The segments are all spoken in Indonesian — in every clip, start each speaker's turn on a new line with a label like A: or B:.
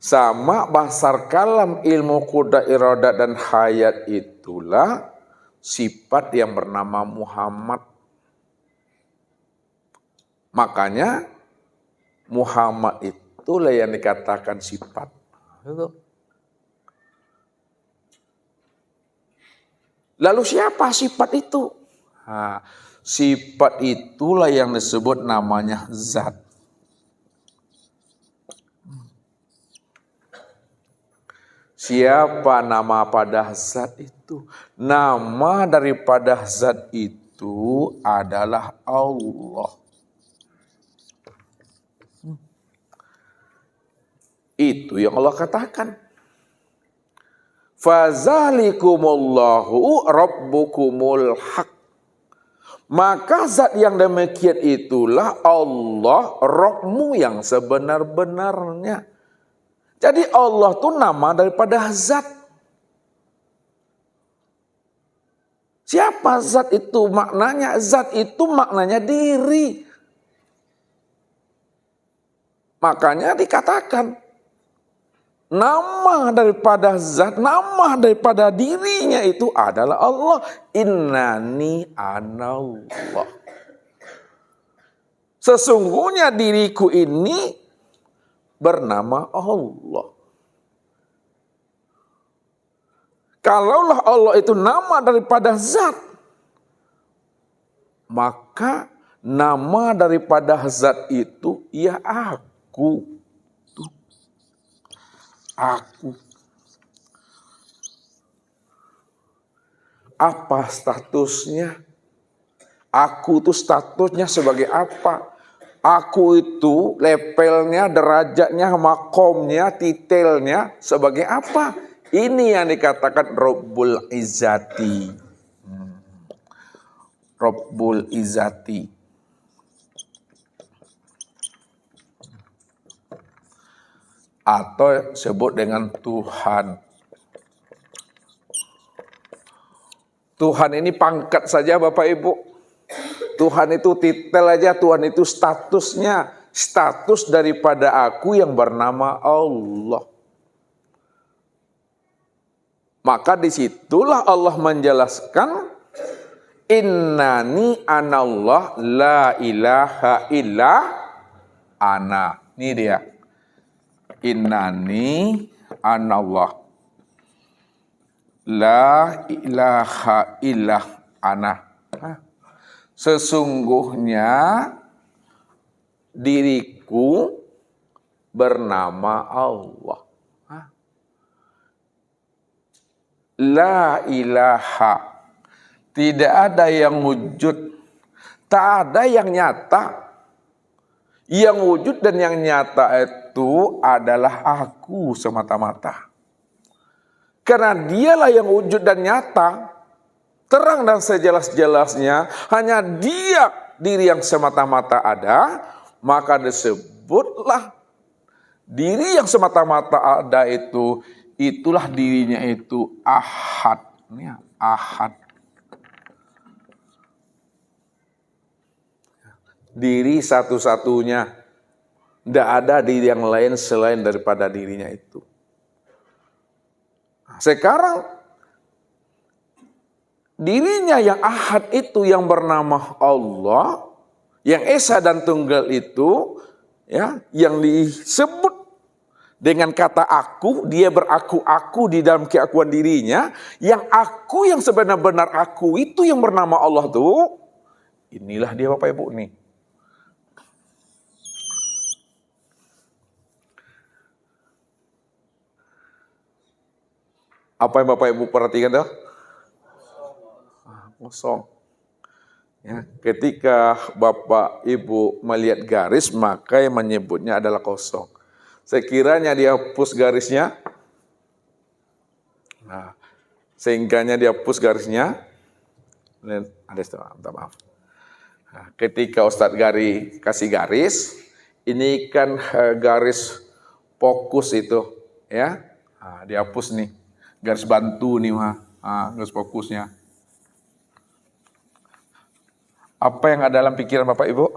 A: Sama basar kalam, ilmu qudrat, iradat dan hayat itulah sifat yang bernama Muhammad. Makanya Muhammad itulah yang dikatakan sifat. Lalu siapa sifat itu? Sifat itulah yang disebut namanya zat. Siapa nama pada zat itu? Nama daripada zat itu adalah Allah. Itu yang Allah katakan. Fazalikumullahu rabbukumul haq. Maka zat yang demikian itulah Allah, Rabbmu yang sebenar-benarnya. Jadi Allah itu nama daripada zat. Siapa zat itu? Maknanya zat itu maknanya diri. Makanya dikatakan nama daripada zat, nama daripada dirinya itu adalah Allah. Innani anallah. Sesungguhnya diriku ini bernama Allah. Kalaulah Allah itu nama daripada zat, maka nama daripada zat itu ya aku. Aku. Apa statusnya? Aku itu statusnya sebagai apa? Aku itu levelnya, derajatnya, makomnya, titelnya sebagai apa? Ini yang dikatakan Rabbul Izzati. Rabbul Izzati. Atau sebut dengan Tuhan. Tuhan ini pangkat saja Bapak Ibu. Tuhan itu titel aja, Tuhan itu statusnya. Status daripada aku yang bernama Allah. Maka disitulah Allah menjelaskan, Innani anallah la ilaha illa ana. Ini dia. Innani anallah la ilaha illa ana. Sesungguhnya diriku bernama Allah. La ilaha. Tidak ada yang wujud. Tak ada yang nyata. Yang wujud dan yang nyata itu adalah aku semata-mata. Karena dialah yang wujud dan nyata. Terang dan sejelas-jelasnya. Hanya dia diri yang semata-mata ada. Maka disebutlah diri yang semata-mata ada itu. Itulah dirinya itu ahad. Ahad. Diri satu-satunya. Tidak ada diri yang lain selain daripada dirinya itu. Sekarang dirinya yang ahad itu yang bernama Allah, yang esa dan tunggal itu, ya, yang disebut dengan kata aku, dia beraku-aku di dalam keakuan dirinya, yang aku yang sebenar-benar aku itu yang bernama Allah tuh, inilah dia Bapak Ibu nih. Apa yang Bapak Ibu perhatikan tuh? Kosong. Ya, ketika Bapak Ibu melihat garis, maka yang menyebutnya adalah kosong. Sekiranya dia hapus garisnya, nah, sehingganya dia hapus garisnya, minta maaf. Nah, ketika Ustadz Gari kasih garis, ini kan garis fokus itu, ya, nah, dihapus nih, garis bantu nih mah, nah, garis fokusnya. Apa yang ada dalam pikiran Bapak Ibu?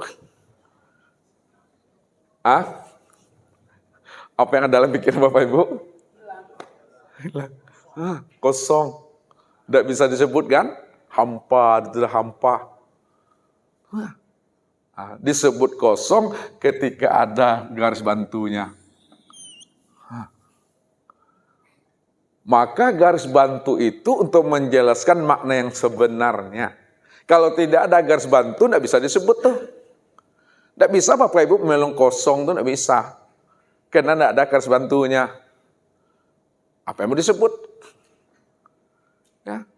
A: Apa yang ada dalam pikiran Bapak Ibu? Hilang. Kosong. Tidak bisa disebut kan? Hampa, itu hampa. Disebut kosong ketika ada garis bantunya. Maka garis bantu itu untuk menjelaskan makna yang sebenarnya. Kalau tidak ada garis bantu, tidak bisa disebut tuh. Tidak bisa Bapak Ibu melong kosong tuh, tidak bisa. Karena tidak ada garis bantunya. Apa yang mau disebut? Ya.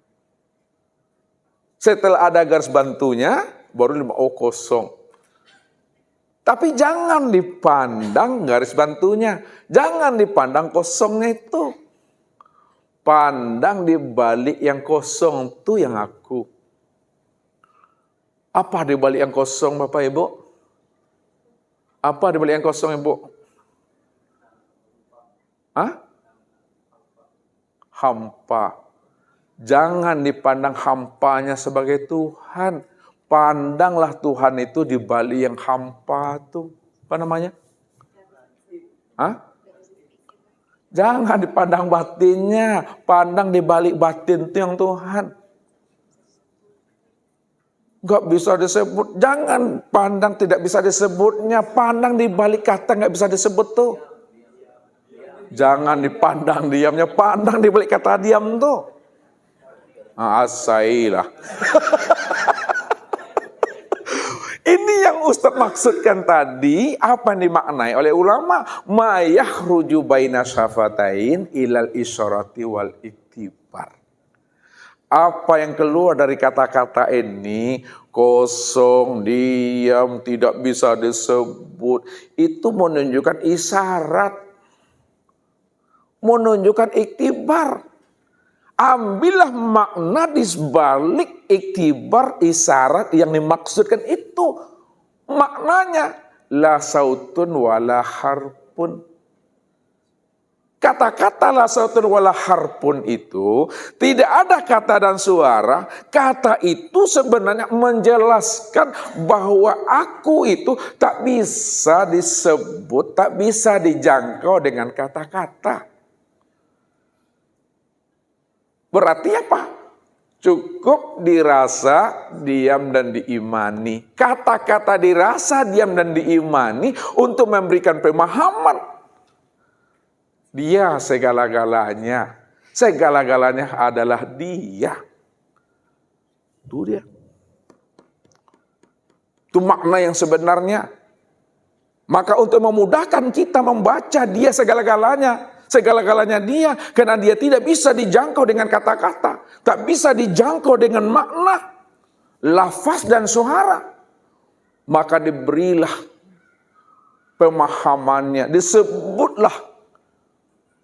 A: Setelah ada garis bantunya, baru kosong. Tapi jangan dipandang garis bantunya. Jangan dipandang kosongnya itu. Pandang di balik yang kosong itu yang aku. Apa di balik yang kosong Bapak Ibu? Apa di balik yang kosong Ibu? Hampa. Jangan dipandang hampanya sebagai Tuhan. Pandanglah Tuhan itu di balik yang hampa tuh. Apa namanya? Jangan dipandang batinnya, pandang di balik batin itu yang Tuhan. Gak bisa disebut, jangan pandang tidak bisa disebutnya, pandang di balik kata gak bisa disebut tuh. Jangan dipandang diamnya, pandang di balik kata diam tuh. Asailah. Ini yang Ustaz maksudkan tadi, apa yang dimaknai oleh ulama? Ma yakhruju baina syafatain ilal isyarati wal iktibar. Apa yang keluar dari kata-kata ini, kosong, diam, tidak bisa disebut, itu menunjukkan isyarat, menunjukkan iktibar. Ambillah makna di balik iktibar isyarat yang dimaksudkan itu. Maknanya la sautun wala harpun. Kata-kata la sautun wala harpun itu tidak ada kata dan suara. Kata itu sebenarnya menjelaskan bahwa aku itu tak bisa disebut, tak bisa dijangkau dengan kata-kata. Berarti apa? Cukup dirasa, diam, dan diimani. Kata-kata dirasa, diam, dan diimani untuk memberikan pemahaman. Dia segala-galanya. Segala-galanya adalah dia. Itu dia. Itu makna yang sebenarnya. Maka untuk memudahkan kita membaca dia segala-galanya. Segala-galanya dia, karena dia tidak bisa dijangkau dengan kata-kata, tak bisa dijangkau dengan makna, lafaz dan suara. Maka diberilah pemahamannya, disebutlah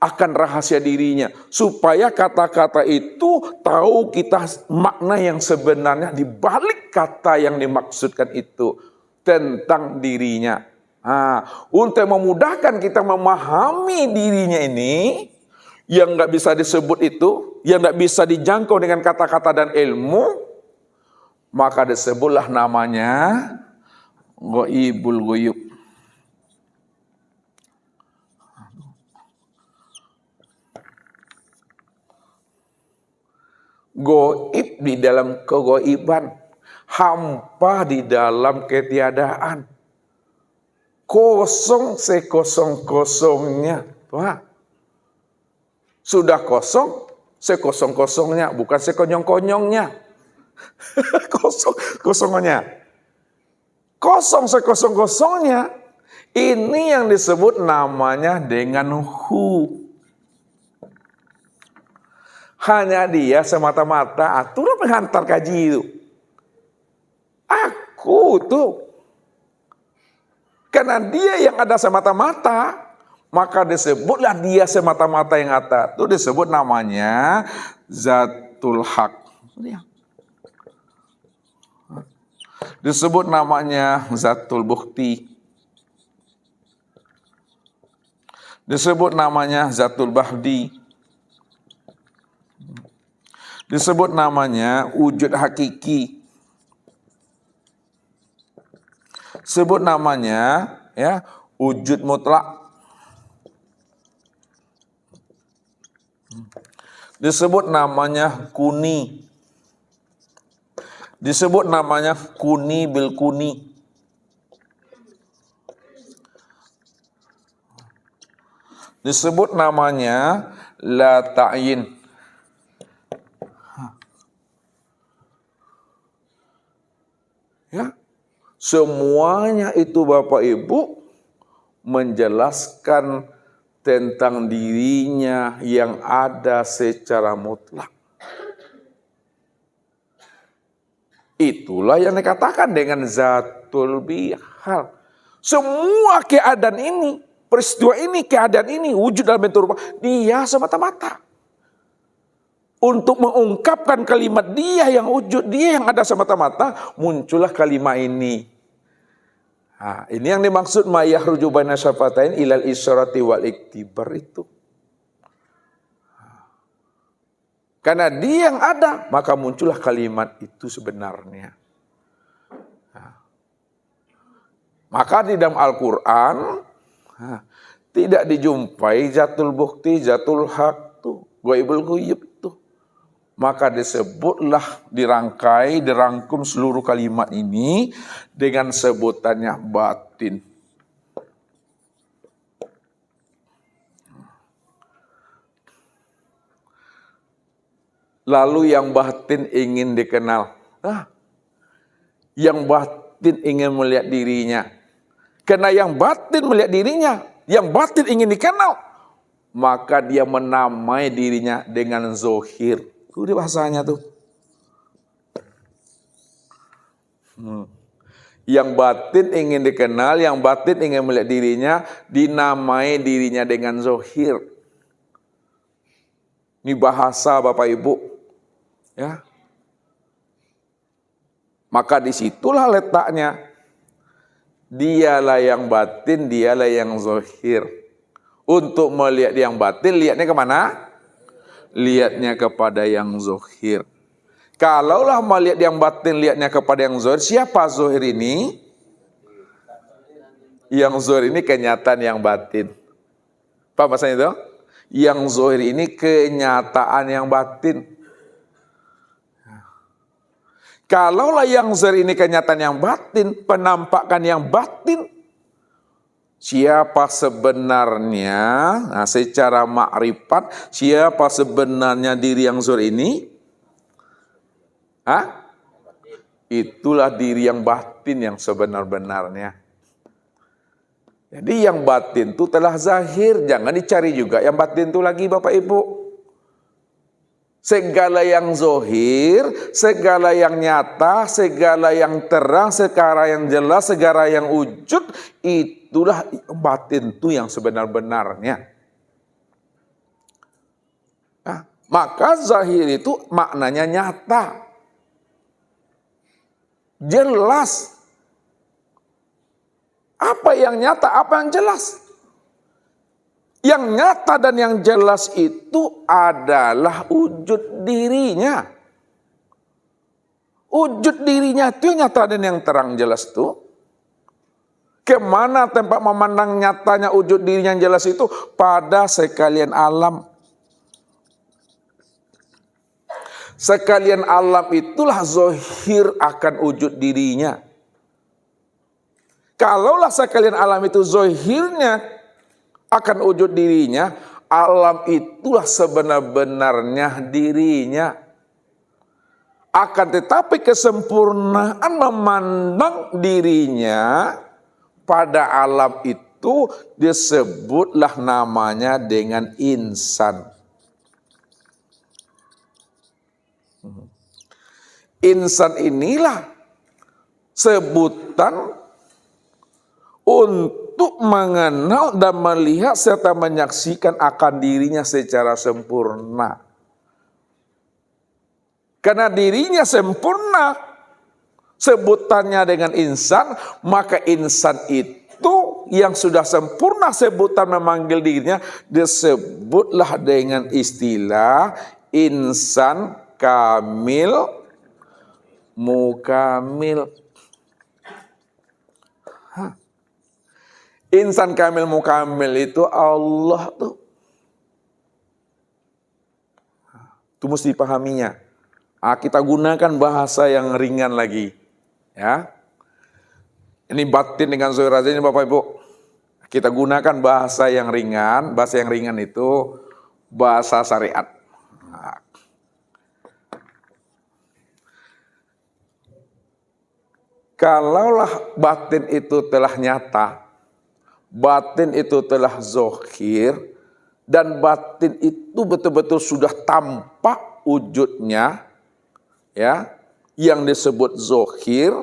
A: akan rahasia dirinya, supaya kata-kata itu tahu kita makna yang sebenarnya di balik kata yang dimaksudkan itu tentang dirinya. Untuk memudahkan kita memahami dirinya ini, yang gak bisa disebut itu, yang gak bisa dijangkau dengan kata-kata dan ilmu, maka disebutlah namanya Ghaibul Ghuyub. Goib di dalam kegoiban, hampa di dalam ketiadaan. Kosong sekosong-kosongnya. Wah. Sudah kosong sekosong-kosongnya, bukan sekonyong-konyongnya. Kosongnya. Kosong sekosong-kosongnya. Ini yang disebut namanya dengan hu. Hanya dia semata-mata, aturan penghantar kaji itu. Aku tuh. Karena dia yang ada semata-mata, maka disebutlah dia semata-mata yang ada. Itu disebut namanya Zatul Haq. Disebut namanya Zatul Bukti. Disebut namanya Zatul Bahdi. Disebut namanya wujud hakiki. Sebut namanya ya wujud mutlak. Disebut namanya kuni. Disebut namanya kuni bil kuni. Disebut namanya la ta'yin. Ya. Semuanya itu Bapak Ibu menjelaskan tentang dirinya yang ada secara mutlak. Itulah yang dikatakan dengan zatul bihal. Semua keadaan ini, peristiwa ini, keadaan ini, wujud dalam bentuk rupa, dia semata-mata. Untuk mengungkapkan kalimat dia yang wujud, dia yang ada semata-mata, muncullah kalimat ini. Nah, ini yang dimaksud ma yahruju baina syafatain ilal isyarati wal iktibar itu. Karena dia yang ada, maka muncullah kalimat itu sebenarnya. Nah, maka di dalam Al-Quran tidak dijumpai zatul bukti, zatul haq tuh, ghaibul ghuyub tuh. Maka disebutlah, dirangkai, dirangkum seluruh kalimat ini dengan sebutannya batin. Lalu yang batin ingin dikenal. Yang batin ingin melihat dirinya. Karena yang batin melihat dirinya, yang batin ingin dikenal, maka dia menamai dirinya dengan zohir. Itu bahasanya tuh. Yang batin ingin dikenal, yang batin ingin melihat dirinya, dinamai dirinya dengan zohir. Ini bahasa Bapak Ibu. Ya, maka disitulah letaknya. Dialah yang batin, dialah yang zahir. Untuk melihat yang batin, lihatnya kemana? Lihatnya kepada yang zahir. Kalaulah melihat yang batin, lihatnya kepada yang zahir, siapa zahir ini? Yang zahir ini kenyataan yang batin. Paham maksudnya itu? Yang zahir ini kenyataan yang batin. Kalaulah yang zahir ini kenyataan yang batin, penampakan yang batin, siapa sebenarnya, nah secara makrifat, siapa sebenarnya diri yang zahir ini? Itulah diri yang batin yang sebenar-benarnya. Jadi yang batin itu telah zahir, jangan dicari juga yang batin itu lagi Bapak Ibu. Segala yang zohir, segala yang nyata, segala yang terang, segala yang jelas, segala yang wujud, itulah batin itu yang sebenar-benarnya. Nah, maka zahir itu maknanya nyata. Jelas. Apa yang nyata, apa yang jelas? Yang nyata dan yang jelas itu adalah wujud dirinya. Wujud dirinya itu yang nyata dan yang terang jelas itu. Kemana tempat memandang nyatanya wujud dirinya yang jelas itu? Pada sekalian alam. Sekalian alam itulah zahir akan wujud dirinya. Kalaulah sekalian alam itu zahirnya akan wujud dirinya, alam itulah sebenar-benarnya dirinya. Akan tetapi kesempurnaan memandang dirinya pada alam itu disebutlah namanya dengan insan. Insan inilah sebutan untuk mengenal dan melihat serta menyaksikan akan dirinya secara sempurna. Karena dirinya sempurna, sebutannya dengan insan, maka insan itu yang sudah sempurna sebutan memanggil dirinya, disebutlah dengan istilah insan kamil mukamil. Insan kamil mukamil itu Allah tuh. Itu mesti dipahaminya. Kita gunakan bahasa yang ringan lagi. Ya. Ini batin dengan zahir aja ini Bapak Ibu. Kita gunakan bahasa yang ringan. Bahasa yang ringan itu bahasa syariat. Nah. Kalaulah batin itu telah nyata, batin itu telah zahir, dan batin itu betul-betul sudah tampak wujudnya, ya, yang disebut zahir,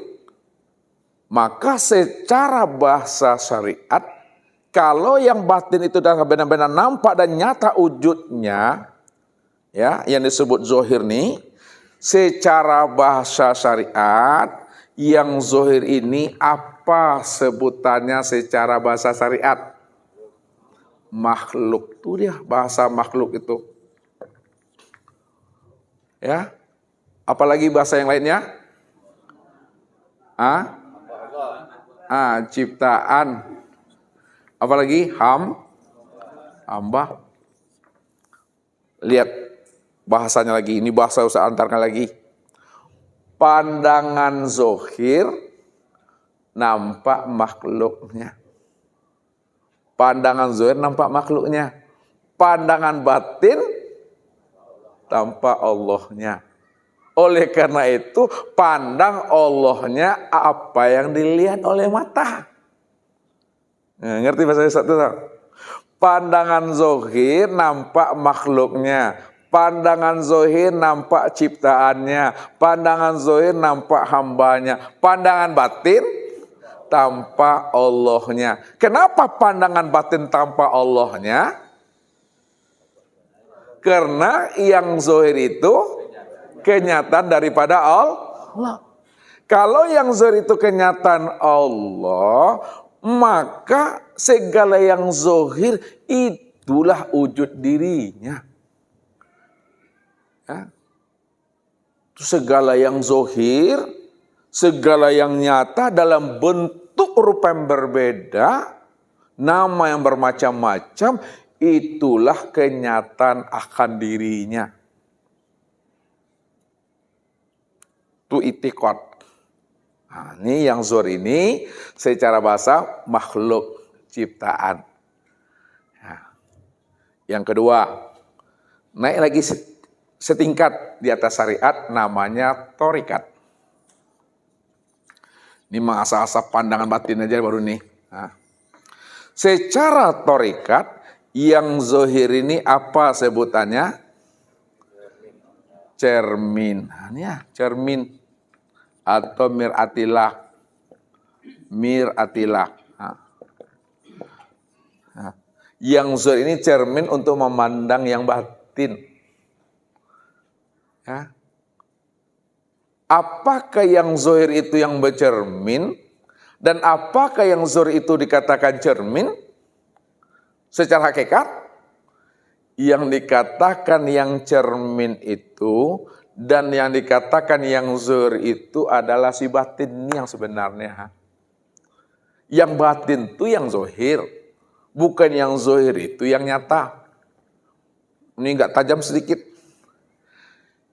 A: maka secara bahasa syariat, kalau yang batin itu sudah benar-benar nampak dan nyata wujudnya, ya, yang disebut zahir nih, secara bahasa syariat, yang zahir ini apa sebutannya secara bahasa syariat? Makhluk. Itu dia bahasa makhluk itu. Ya. Apalagi bahasa yang lainnya? Ciptaan. Apalagi hamba. Lihat bahasanya lagi. Ini bahasa usah antarkan lagi. Pandangan zahir nampak makhluknya. Pandangan zahir nampak makhluknya. Pandangan batin tampak Allahnya. Oleh karena itu, pandang Allahnya apa yang dilihat oleh mata. Nah, ngerti bahasa satu? Pandangan zahir nampak makhluknya. Pandangan zahir nampak ciptaannya. Pandangan zahir nampak hambanya. Pandangan batin tampak Allahnya. Kenapa pandangan batin tampak Allahnya? Karena yang zahir itu kenyataan daripada Allah. Kalau yang zahir itu kenyataan Allah, maka segala yang zahir itulah wujud dirinya. Ya. Segala yang zahir, segala yang nyata dalam bentuk rupa yang berbeda, nama yang bermacam-macam, itulah kenyataan akan dirinya. Itu itikad. Nah, ini yang zahir ini secara bahasa makhluk ciptaan. Nah, yang kedua, naik lagi setingkat di atas syariat, namanya thariqat. Ini asal-asal pandangan batin aja baru nih. Nah, secara thariqat, yang zahir ini apa sebutannya? Cermin. Nah, ini ya, cermin atau mir'atilah. Mir'atilah. Nah, yang zahir ini cermin untuk memandang yang batin. Ya. Apakah yang zahir itu yang bercermin? Dan apakah yang zahir itu dikatakan cermin? Secara hakikat, yang dikatakan yang cermin itu dan yang dikatakan yang zahir itu adalah si batin ini yang sebenarnya. Yang batin itu yang zahir, bukan yang zahir itu yang nyata. Ini enggak tajam sedikit.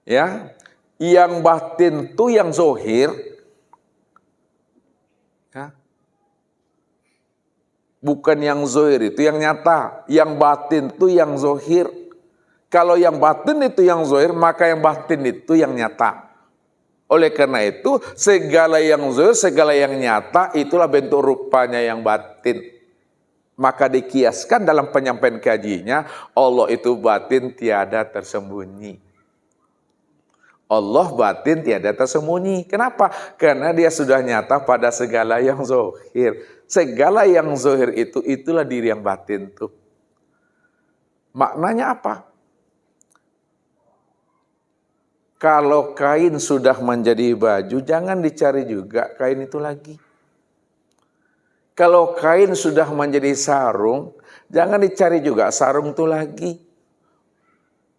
A: Ya, yang batin itu yang zahir, ya. Bukan yang zahir itu yang nyata. Yang batin itu yang zahir. Kalau yang batin itu yang zahir, maka yang batin itu yang nyata. Oleh karena itu, segala yang zahir, segala yang nyata, itulah bentuk rupanya yang batin. Maka dikiaskan dalam penyampaian kajinya, Allah itu batin tiada tersembunyi. Allah batin tiada tersembunyi. Kenapa? Karena dia sudah nyata pada segala yang zahir. Segala yang zahir itu, itulah diri yang batin tuh. Maknanya apa? Kalau kain sudah menjadi baju, jangan dicari juga kain itu lagi. Kalau kain sudah menjadi sarung, jangan dicari juga sarung itu lagi.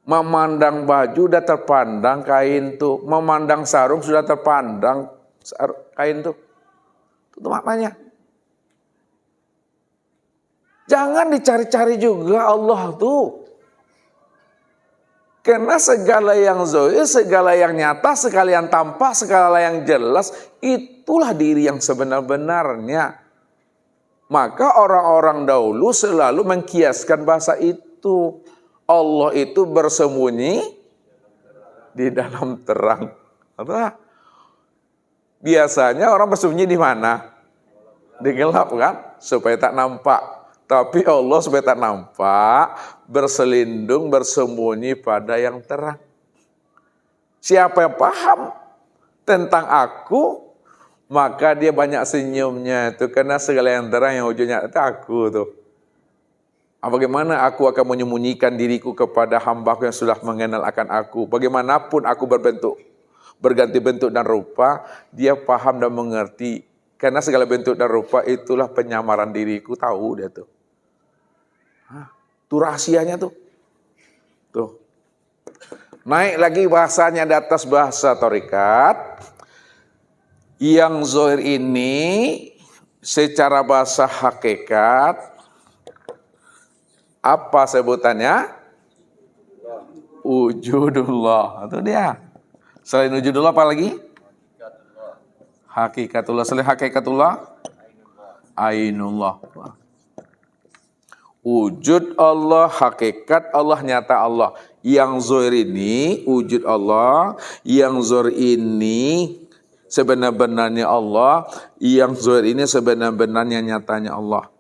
A: Memandang baju sudah terpandang kain tuh, memandang sarung sudah terpandang kain tuh. Itu maknanya. Jangan dicari-cari juga Allah tuh. Karena segala yang zahir, segala yang nyata, segala yang tampak, segala yang jelas, itulah diri yang sebenar-benarnya. Maka orang-orang dahulu selalu mengkiaskan bahasa itu. Allah itu bersembunyi di dalam terang. Biasanya orang bersembunyi di mana? Di gelap kan? Supaya tak nampak. Tapi Allah supaya tak nampak, berselindung, bersembunyi pada yang terang. Siapa yang paham tentang aku, maka dia banyak senyumnya itu. Karena segala yang terang yang ujungnya itu aku tuh. Bagaimana aku akan menyembunyikan diriku kepada hambaku yang sudah mengenal akan aku. Bagaimanapun aku berganti bentuk dan rupa, dia paham dan mengerti. Karena segala bentuk dan rupa itulah penyamaran diriku, tahu dia tuh. Itu rahasianya tuh. Tuh. Naik lagi bahasanya di atas bahasa tarekat. Yang zahir ini secara bahasa hakikat apa sebutannya? Wujudullah. Itu dia. Selain wujudullah apa lagi? Hakikatullah. Selain hakikatullah? Ainullah. Wujud Allah, hakikat Allah, nyata Allah. Yang zahir ini wujud Allah, yang zahir ini sebenar-benarnya Allah, yang zahir ini sebenar-benarnya nyatanya Allah.